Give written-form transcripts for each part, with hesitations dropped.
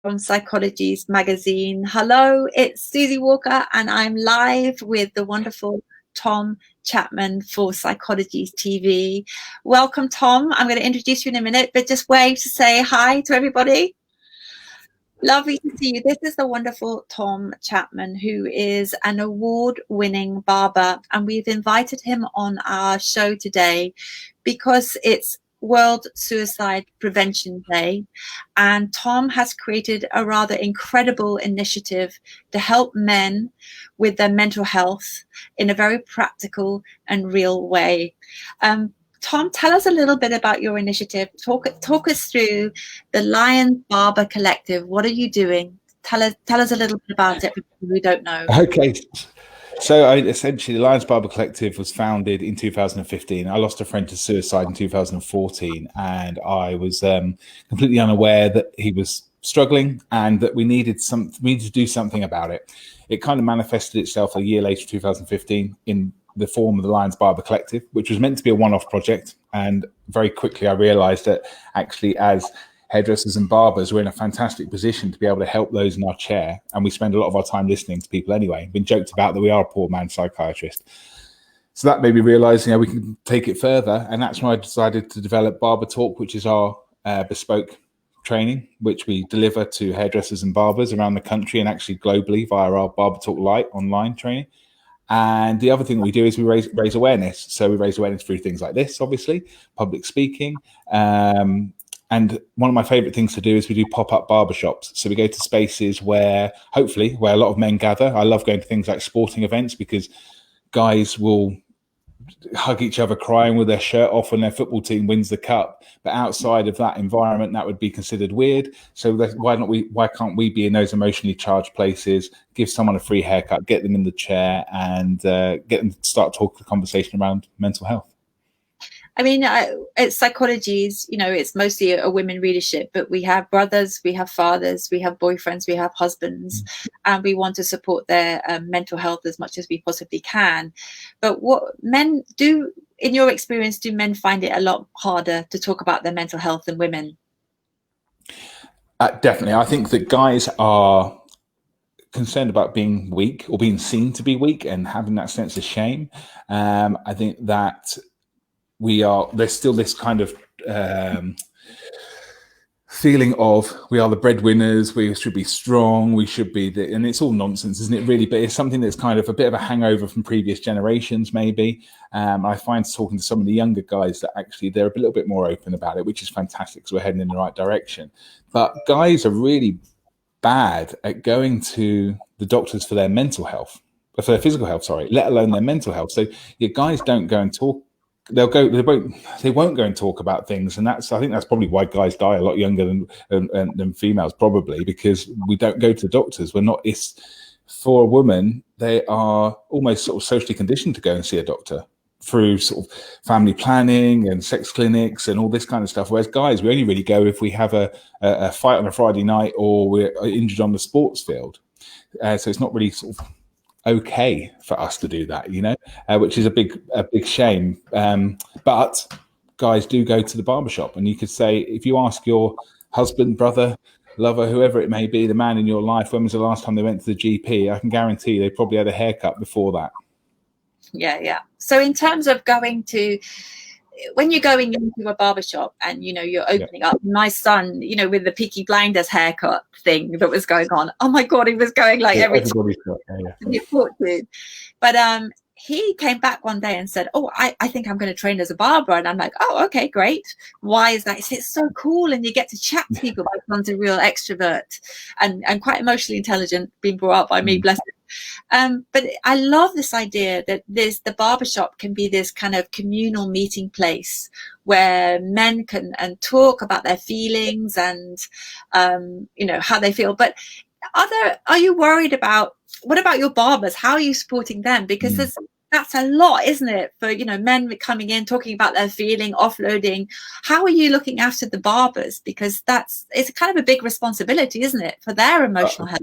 from Psychologies magazine. Hello, it's Susie Walker, and I'm live with the wonderful Tom Chapman for Psychologies TV. Welcome, Tom. I'm going to introduce you in a minute, but just wave to say hi to everybody. Lovely to see you. This is the wonderful Tom Chapman, who is an award-winning barber, and we've invited him on our show today because it's World Suicide Prevention Day, and Tom has created a rather incredible initiative to help men with their mental health in a very practical and real way. Tom, tell us a little bit about your initiative. Talk us through the Lions Barber Collective. What are you doing? Tell us a little bit about it for people who don't know. Okay. So essentially, the Lions Barber Collective was founded in 2015. I lost a friend to suicide in 2014, and I was completely unaware that he was struggling and that we needed to do something about it. It kind of manifested itself a year later, 2015, in the form of the Lions Barber Collective, which was meant to be a one-off project. And very quickly, I realized that actually, as hairdressers and barbers, we're in a fantastic position to be able to help those in our chair. And we spend a lot of our time listening to people anyway. Been joked about that we are a poor man's psychiatrist. So that made me realize, we can take it further. And that's when I decided to develop BarberTalk, which is our bespoke training, which we deliver to hairdressers and barbers around the country and actually globally via our BarberTalk Lite online training. And the other thing we do is we raise awareness. So we raise awareness through things like this, obviously, public speaking. And one of my favorite things to do is we do pop-up barbershops. So we go to spaces where a lot of men gather. I love going to things like sporting events because guys will hug each other crying with their shirt off when their football team wins the cup. But outside of that environment, that would be considered weird. So why can't we be in those emotionally charged places, give someone a free haircut, get them in the chair and get them to start talking the conversation around mental health? I mean, it's Psychologies, it's mostly a women readership, but we have brothers, we have fathers, we have boyfriends, we have husbands, and we want to support their mental health as much as we possibly can. But what men do, in your experience, do men find it a lot harder to talk about their mental health than women? Definitely. I think that guys are concerned about being weak or being seen to be weak and having that sense of shame. I think that there's still this kind of feeling of we are the breadwinners, we should be strong, we should be and it's all nonsense, isn't it, really? But it's something that's kind of a bit of a hangover from previous generations, maybe. I find talking to some of the younger guys that actually they're a little bit more open about it, which is fantastic because we're heading in the right direction. But guys are really bad at going to the doctors for their mental health, for their physical health, let alone their mental health. So your guys don't go and talk. They won't go and talk about things, and I think that's probably why guys die a lot younger than females, probably because we don't go to doctors. For a woman, they are almost sort of socially conditioned to go and see a doctor through sort of family planning and sex clinics and all this kind of stuff. Whereas guys, we only really go if we have a fight on a Friday night or we're injured on the sports field. So it's not really sort of okay for us to do that, which is a big shame. But guys do go to the barbershop, and you could say, if you ask your husband, brother, lover, whoever it may be, the man in your life, when was the last time they went to the GP, I can guarantee they probably had a haircut before that. Yeah. So in terms of when you're going into a barbershop and you're opening up, my son, with the Peaky Blinders haircut thing that was going on, oh my god, he was going like every time. But he came back one day and said, I think I'm going to train as a barber. And I'm like, oh, okay, great. Why is that? He said, it's so cool, and you get to chat to people. My son's a real extrovert and quite emotionally intelligent, being brought up by me, bless him. But I love this idea that the barbershop can be this kind of communal meeting place where men can talk about their feelings and how they feel. But are you worried about, what about your barbers? How are you supporting them? Because that's a lot, isn't it, for men coming in, talking about their feeling, offloading. How are you looking after the barbers? Because it's kind of a big responsibility, isn't it, for their emotional health?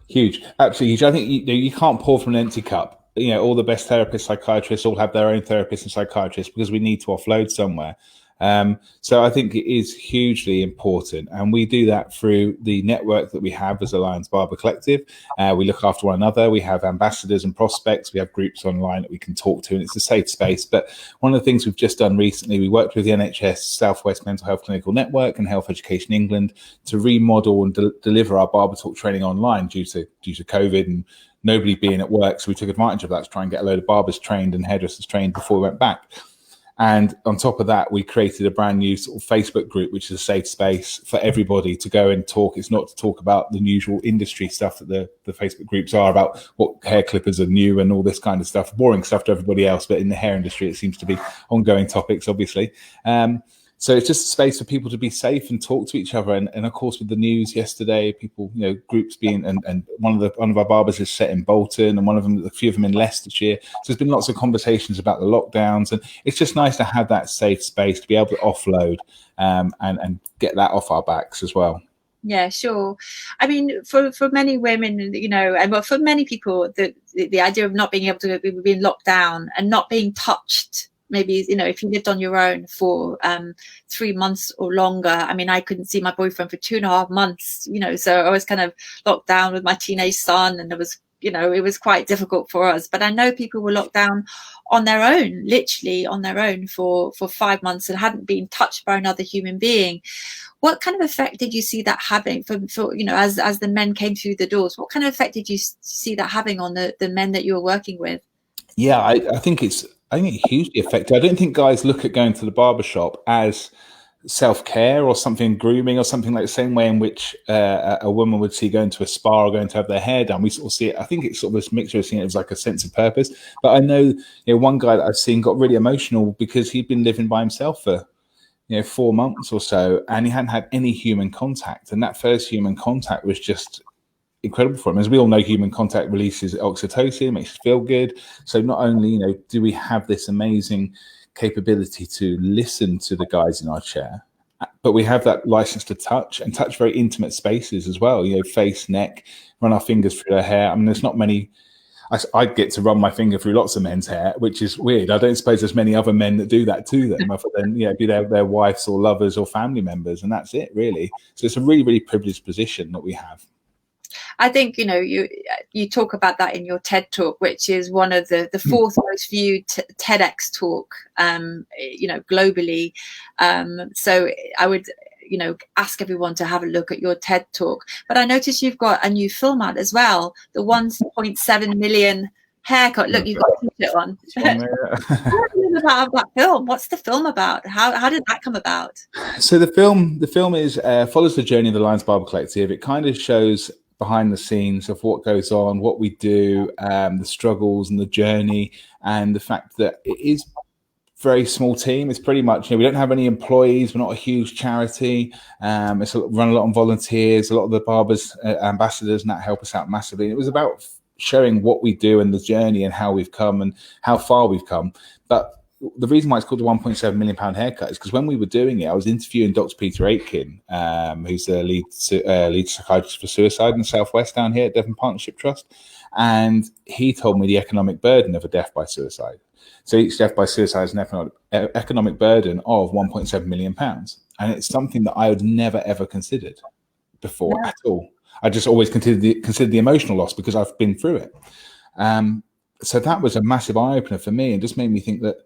Huge, absolutely huge. I think you can't pour from an empty cup. All the best therapists, psychiatrists all have their own therapists and psychiatrists because we need to offload somewhere. So I think it is hugely important, and we do that through the network that we have as a Lions Barber Collective. We look after one another. We have ambassadors and prospects. We have groups online that we can talk to, and it's a safe space. But one of the things we've just done recently, we worked with the NHS Southwest Mental Health Clinical Network and Health Education England to remodel and deliver our BarberTalk training online due to COVID and nobody being at work. So we took advantage of that to try and get a load of barbers trained and hairdressers trained before we went back. And on top of that, we created a brand new sort of Facebook group, which is a safe space for everybody to go and talk. It's not to talk about the usual industry stuff that the Facebook groups are about, what hair clippers are new and all this kind of stuff, boring stuff to everybody else. But in the hair industry, it seems to be ongoing topics, obviously. So it's just a space for people to be safe and talk to each other. And of course, with the news yesterday, people, groups being, and one of our barbers is set in Bolton, and a few of them in Leicestershire. So there's been lots of conversations about the lockdowns, and it's just nice to have that safe space to be able to offload and get that off our backs as well. Yeah, sure. I mean, for many women, and for many people, the idea of not being able to be locked down and not being touched. Maybe, if you lived on your own for 3 months or longer. I mean, I couldn't see my boyfriend for 2.5 months, so I was kind of locked down with my teenage son, and it was quite difficult for us. But I know people were locked down on their own, literally on their own for 5 months and hadn't been touched by another human being. What kind of effect did you see that having for as the men came through the doors? What kind of effect did you see that having on the men that you were working with? Yeah, I think it's hugely effective. I don't think guys look at going to the barbershop as self-care or something, grooming or something, like the same way in which a woman would see going to a spa or going to have their hair done. We sort of see it. I think it's sort of this mixture of seeing it as like a sense of purpose. But I know, one guy that I've seen got really emotional because he'd been living by himself for 4 months or so, and he hadn't had any human contact. And that first human contact was just incredible for him. As we all know, human contact releases oxytocin, makes us feel good. So not only do we have this amazing capability to listen to the guys in our chair, but we have that license to touch very intimate spaces as well. Face, neck, run our fingers through their hair. I mean, there's not many. I get to run my finger through lots of men's hair, which is weird. I don't suppose there's many other men that do that to them, other than be their wives or lovers or family members, and that's it really. So it's a really, really privileged position that we have. I think you talk about that in your TED talk, which is one of the fourth most viewed TEDx talk globally. So I would ask everyone to have a look at your TED talk. But I noticed you've got a new film out as well, the 1.7 million haircut. Look, you've got a t-shirt on. About that film. What's the film about? How did that come about? So the film is follows the journey of the Lions Barber Collective. It kind of shows behind the scenes of what goes on, what we do, the struggles and the journey, and the fact that it is a very small team. It's pretty much, we don't have any employees. We're not a huge charity. It's run a lot on volunteers. A lot of the barbers, ambassadors, and that help us out massively. And it was about showing what we do and the journey and how we've come and how far we've come. But the reason why it's called the £1.7 million haircut is because when we were doing it, I was interviewing Dr. Peter Aitken, who's the lead psychiatrist for suicide in the Southwest down here at Devon Partnership Trust. And he told me the economic burden of a death by suicide. So each death by suicide is an economic burden of £1.7 million. And it's something that I would never, ever considered before at all. I just always considered the emotional loss because I've been through it. So that was a massive eye-opener for me, and just made me think that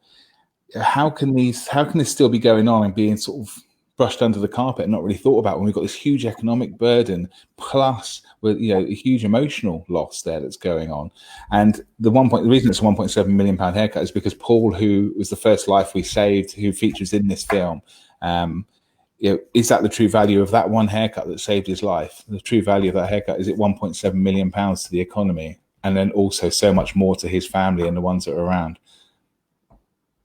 how can this still be going on and being sort of brushed under the carpet and not really thought about when we've got this huge economic burden plus with a huge emotional loss there that's going on. And the reason it's a £1.7 million haircut is because Paul, who was the first life we saved, who features in this film, is that the true value of that one haircut that saved his life? The true value of that haircut, is it £1.7 million to the economy, and then also so much more to his family and the ones that are around?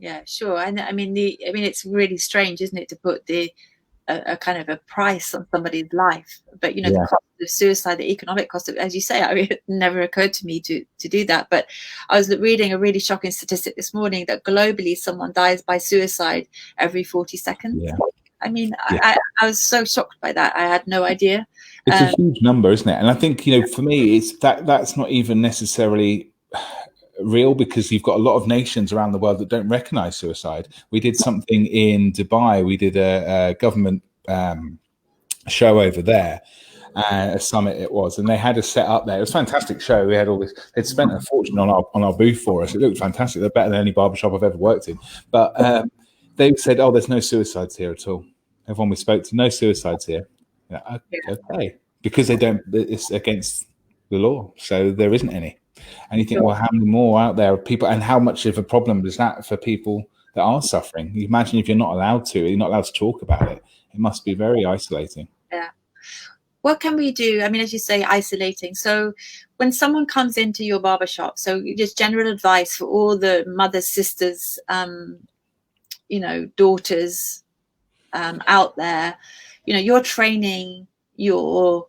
Yeah, sure. And I mean, it's really strange, isn't it, to put a kind of a price on somebody's life? But the cost of suicide, the economic cost of, as you say, it never occurred to me to do that. But I was reading a really shocking statistic this morning that globally someone dies by suicide every 40 seconds. Yeah. I mean, I was so shocked by that. I had no idea. It's a huge number, isn't it? And I think, for me, it's that's not even necessarily real, because you've got a lot of nations around the world that don't recognize suicide. We did something in Dubai. We did a government show over there, a summit it was, and they had us set up there. It was a fantastic show. We had all this. They'd spent a fortune on our booth for us. It looked fantastic. They're better than any barbershop I've ever worked in. But they said, "Oh, there's no suicides here at all." Everyone we spoke to, no suicides here. Yeah, okay, because they don't. It's against the law, so there isn't any. And you think, well, how many more out there are people, and how much of a problem is that for people that are suffering? You imagine if you're not allowed to talk about it. It must be very isolating. Yeah. What can we do? I mean, as you say, isolating. So when someone comes into your barbershop, so just general advice for all the mothers, sisters, daughters out there, you're training your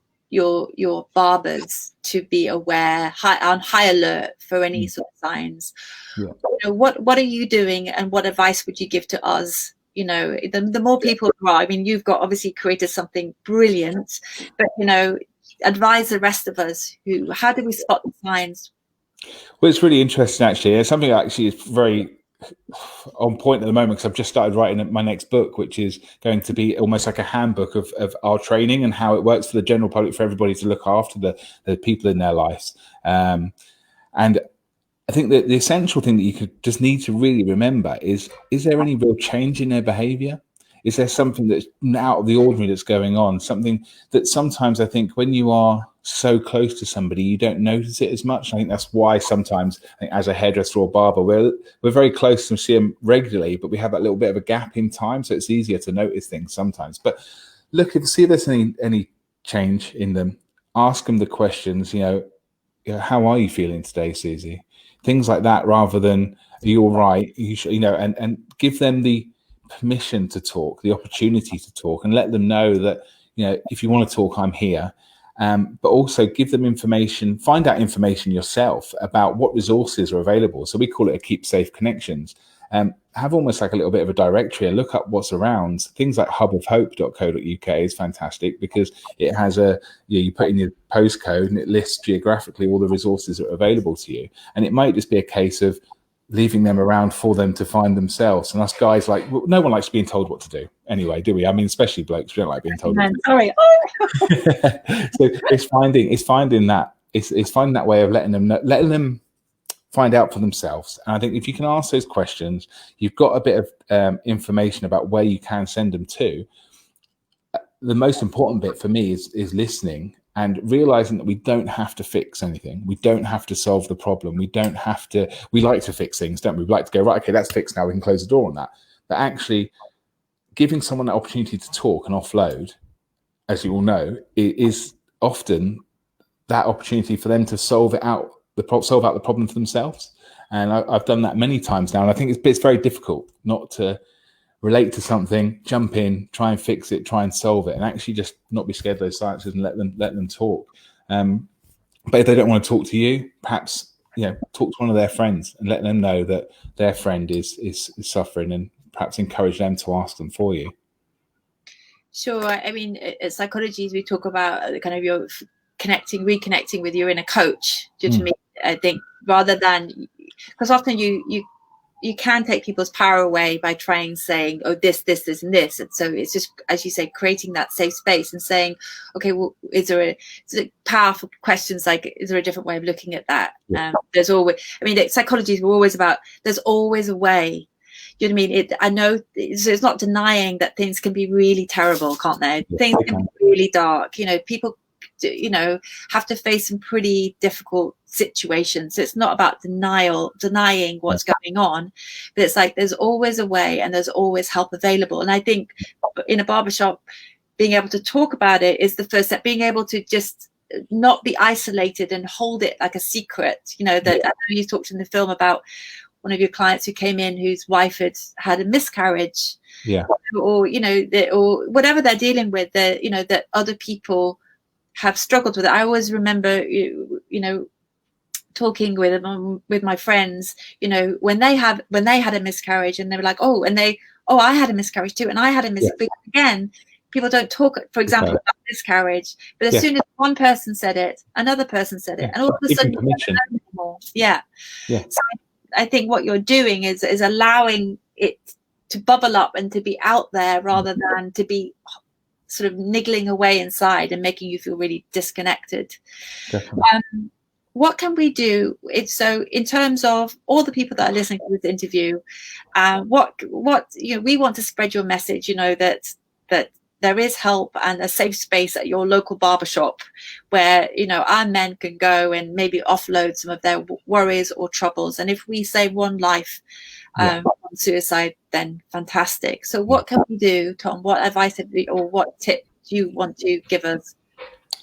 barbers to be aware, on high alert for any sort of signs. Yeah. What are you doing, and what advice would you give to us? The more people there are, I mean, you've got obviously created something brilliant, but advise the rest of us. How do we spot the signs? Well, it's really interesting, actually. It's something that actually is very on point at the moment, because I've just started writing my next book, which is going to be almost like a handbook of our training and how it works for the general public, for everybody to look after the people in their lives. And I think that the essential thing that you could just need to really remember is there any real change in their behavior? Is there something that's out of the ordinary that's going on? Something that sometimes I think when you are so close to somebody, you don't notice it as much. I think that's why sometimes, I think, as a hairdresser or barber, we're very close and see them regularly, but we have that little bit of a gap in time, so it's easier to notice things sometimes. But look, see if there's any change in them. Ask them the questions. How are you feeling today, Susie? Things like that, rather than, are you all right? You should, and give them the permission to talk, the opportunity to talk, and let them know that, if you want to talk, I'm here. But also give them information, find out information yourself about what resources are available. So we call it a keep safe connections. Have almost like a little bit of a directory and look up what's around. Things like hubofhope.co.uk is fantastic, because it has you put in your postcode and it lists geographically all the resources that are available to you. And it might just be a case of leaving them around for them to find themselves. And us guys, no one likes being told what to do anyway, do we? I mean, especially blokes, we don't like being told. Sorry. So it's finding that way of letting them find out for themselves. And I think if you can ask those questions, you've got a bit of information about where you can send them to. The most important bit for me is listening and realizing that we don't have to fix anything. We don't have to solve the problem. We like to fix things, don't we? We like to go, right, okay, that's fixed now, we can close the door on that. But actually giving someone that opportunity to talk and offload, as you all know, is often that opportunity for them to solve out the problem for themselves. And I've done that many times now. And I think it's very difficult not to relate to something, jump in, try and fix it, try and solve it, and actually just not be scared of those silences and let them talk. But if they don't want to talk to you, perhaps talk to one of their friends and let them know that their friend is suffering, and perhaps encourage them to ask them for you. Sure. I mean, at Psychologies, we talk about kind of your reconnecting with your inner coach. To me, I think, rather than, because often you can take people's power away by saying, oh, this, and this. And so it's just, as you say, creating that safe space and saying, okay, well, is there powerful questions like, is there a different way of looking at that? There's always, I mean, Psychologies were always about, there's always a way. You know what I mean? I know it's not denying that things can be really terrible, can't they? Things can be really dark. People have to face some pretty difficult situations. It's not about denying what's going on, but it's like there's always a way and there's always help available. And I think in a barbershop, being able to talk about it is the first step. Being able to just not be isolated and hold it like a secret. I know you talked in the film about one of your clients who came in whose wife had a miscarriage, or whatever they're dealing with, that other people have struggled with it. I always remember, talking with my friends, when they had a miscarriage, and they were like, I had a miscarriage too, and I had a miscarriage again. people don't talk, for example, about miscarriage, but as soon as one person said it, another person said it, and all of a sudden, yeah. So I think what you're doing is allowing it to bubble up and to be out there rather than to be sort of niggling away inside and making you feel really disconnected. What can we do? So in terms of all the people that are listening to this interview, what we want to spread your message, that there is help and a safe space at your local barbershop where, our men can go and maybe offload some of their worries or troubles. And if we save one life on suicide, then fantastic. So what can we do, Tom? What advice or what tip do you want to give us?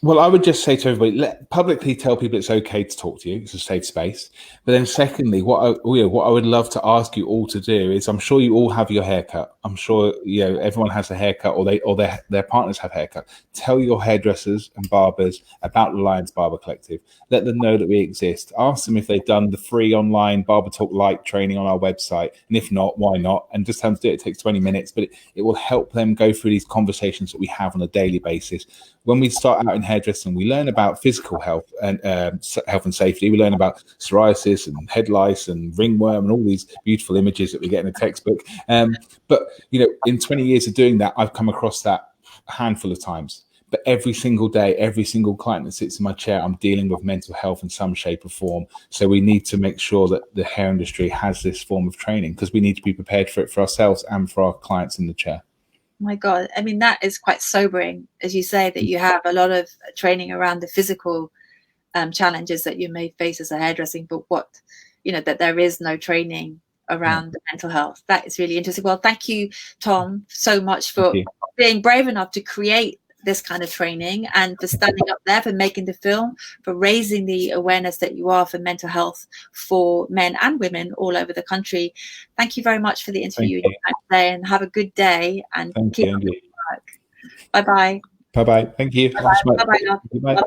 Well, I would just say to everybody, publicly tell people it's okay to talk to you. It's a safe space. But then secondly, what I would love to ask you all to do is, I'm sure you all have your haircut. I'm sure, everyone has a haircut or their partners have haircut. Tell your hairdressers and barbers about the Lions Barber Collective. Let them know that we exist. Ask them if they've done the free online BarberTalk Lite training on our website. And if not, why not? And just have them do it. It takes 20 minutes, but it will help them go through these conversations that we have on a daily basis. When we start out in hairdressing, we learn about physical health and health and safety. We learn about psoriasis and head lice and ringworm and all these beautiful images that we get in a textbook. But in 20 years of doing that, I've come across that a handful of times. But every single day, every single client that sits in my chair, I'm dealing with mental health in some shape or form. So we need to make sure that the hair industry has this form of training, because we need to be prepared for it for ourselves and for our clients in the chair. My God, I mean, that is quite sobering, as you say, that you have a lot of training around the physical challenges that you may face as a hairdressing, but that there is no training around the mental health. That is really interesting. Well, thank you, Tom, so much for being brave enough to create this kind of training and for standing up there, for making the film, for raising the awareness that you are for mental health for men and women all over the country. Thank you very much for the interview today, and have a good day and keep up the work. Bye-bye. Bye-bye. Thank you. Bye-bye. Bye-bye.